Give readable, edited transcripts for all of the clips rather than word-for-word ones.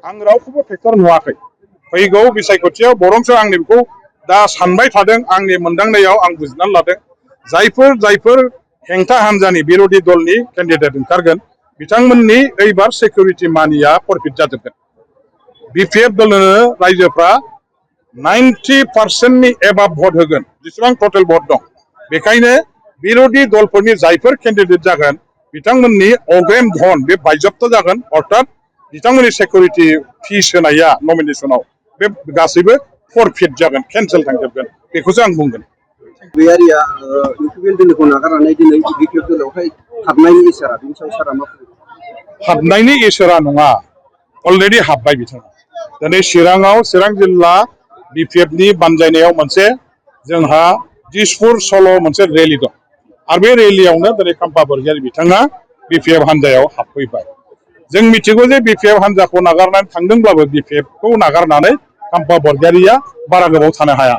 आं रावखौबो फेक्टर नुवाखै फैगौ बिसायख'थियाव बरंसो आंनि बेखौ दा सानबाय थादों आंनि मोनदांनायाव आं बुजिनानै लादों जायफोर हेंथा हान्जानि बिरोधी दलनि केन्डिडेट ओंखारगोन बिथांमोननि एइबार सिकिउरिटि मानिया फरफिट जाजोबगोन बिपिएफ दलनो रायजोफ्रा 90% नि एबाब भट होगोन जेसेबां टटेल भट दं बेखायनो बिरोधी दलफोरनि जायफोर केन्डिडेट जागोन बिथांमोननि अग्रेम धन बे बायजप्त जागोन अर्थात बिथांमोननि सिकिउरिटि फिस होनाया नमिनेशनाव बे गासैबो फरफिट जागोन केन्सेल थांजोबगोन बेखौसो आं बुंगोन बेयारिया इउपिपिएल दोलोखौ नागारनानै दिनै बिपिएफ दोलोआवहाय हाबनायनि इसारा बिनि सायाव सारा मा हाबनायनि इसारा नङा अलरेडि हाबबाय बिथाङा दिनै चिराङाव चिरां जिल्ला बिपिएफनि बानजायनायाव मोनसे जोंहा दिसपुर सल' मोनसे रेलि दं आरो बे रेलियावनो दिनै खाम्फा बरगयारी बिथाङा बिपिएफ हान्जायाव हाबफैबाय जों मिथिगौ जे बिपिएफ हान्जाखौ नागारनानै थांदोंब्लाबो बिपिएफखौ नागारनानै खाम्फा बरगयारीया बारा गोबाव थानो हाया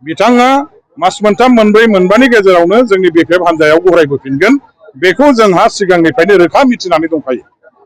बिथाङा मास मोनथाम मोनब्रै मोनबानि गेजेरावनो जोंनि बिपिएफ हान्जायाव गरायबोफिनगोन बेखौ जोंहा सिगांनिफ्रायनो रोखा मिथिनानै दंखायो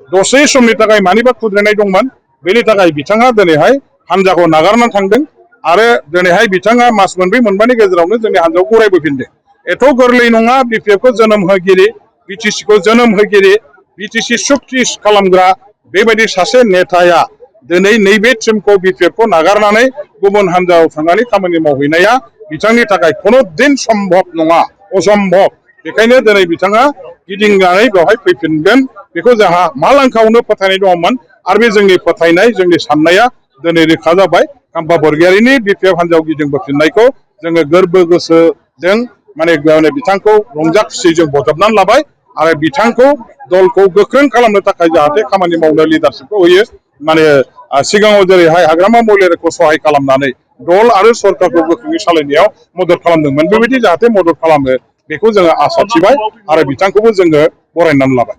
दसे समनि थाखाय मानिबा खुद्रायनाय दंमोन बेनि थाखाय बिथाङा दिनैहाय हान्जाखौ नागारनानै थांदों आरो दिनैहाय बिथाङा मास मोनब्रै मोनबानि गेजेरावनो जोंनि हान्जायाव गरायबोफिनदों एथ' गोरलै नङा बिपिएफखौ जोनोम होगिरि बिटिसिखौ जोनोम होगिरि बिटिसि सुक्ति खालामग्रा बेबायदि सासे नेताया दिनै नैबे टीमखौ बिपिएफखौ नागारनानै गुबुन हान्जायाव थांनानै खामानि मावहैनाया बिथांनि थाखाय खुनु दिन सम्भब नङा असम्भब बेखायनो दिनै बिथाङा गिदिंनानै बेवहाय फैफिनगोन बेखौ जोंहा मालांखावनो फोथायनाय दङमोन आरो बे जोंनि फोथायनाय जोंनि साननाया दिनै रोखा जाबाय खाम्फा बरगयारीनि बिपिएफ हान्जायाव गिदिंबोफिननायखौ जोङो गोरबो गोसोजों माने बिथांखौ रंजा खुसि जों बजबनानै लाबाय आरो बिथांखौ दलखौ गोख्रों खालामनो थाखाय जाहाथे खामानि मावनो लिडारशिपखौ होयो माने सिगाङाव जेरैहाय हाग्रामा महिलारिखौ सहाय खालामनानै दल आरो सरकारखौ गोख्रोङै सालायनायाव मदद खालामदोंमोन बेबायदि जाहाथे मदद खालामो बेखौ जोङो आसा थिबाय आरो बिथांखौबो जोङो बरायनानै लाबाय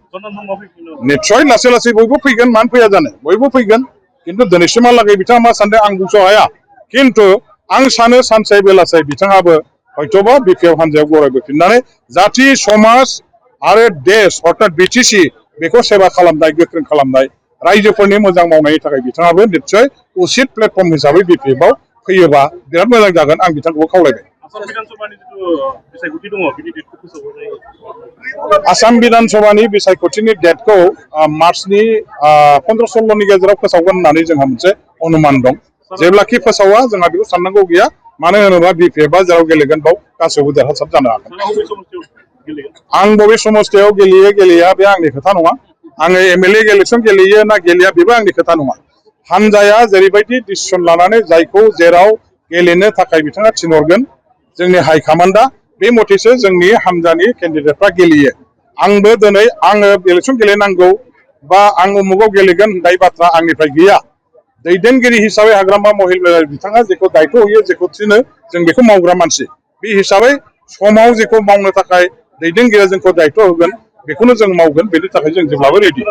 निस्सय लासै लासै बयबो फैगोन मानो फैया जानो बयबो फैगोन खिन्थु दिनैसिमहालागै बिथाङा मा सानदों आं बुंस' हाया खिन्थु आं सानो सानसे बेलासे बिथाङाबो हयथ'बा बिपिएफ हान्जायाव गरायबोफिननानै जाथि समाज आरो देश अर्थात बिटिसि बेखौ सेबा खालामनाय गोख्रों खालामनाय रायजोफोरनि मोजां मावनायनि थाखाय बिथाङाबो निस्सय उचित प्लेटफर्म हिसाबै बिपिएफआव फैयोबा बिराद मोजां जागोन आं बिथांखौबो खावलायबाय आसाम बिधान सभानि बिसायख'थिनि डेटखौ मार्चनि 15-16 गेजेराव फोसावगोन होननानै जोंहा मोनसे अनुमान दं जेब्लाखि फोसावा जोंहा बेखौ साननांगौ गैया मानो होनोबा बिपिएफआ जेराव गेलेगोन बाव गासैबो देरहासार जानो हागोन आं बबे समस्थियाव गेलेया बे आंनि खोथा नङा आङो एमएलए इलेक्सन गेलेयो ना गेलेया बेबो आंनि खोथा नङा हान्जाया जेरैबायदि डिसिसन लानानै जायखौ जेराव गेलेनो थाखाय बिथाङा थिनहरगोन जोंनि हाइकमान्डआ बे मथेसो जोंनि हान्जानि केन्डिडेटफ्रा गेलेयो आंबो दिनै आङो इलेक्सन गेलेनांगौ बा आं उमुगाव गेलेगोन होननाय बाथ्रा आंनिफ्राय गैया दैदेनगिरि हिसाबै हाग्रामा महिलारि बिथाङा जेखौ दायथ' होयो जेखौ थिनो जों बेखौ मावग्रा मानसि बे हिसाबै समाव जेखौ मावनो थाखाय दैदेनगिरिया जोंखौ दायथ' होगोन बेखौनो जों मावगोन बेनि थाखाय जों जेब्लाबो रेडि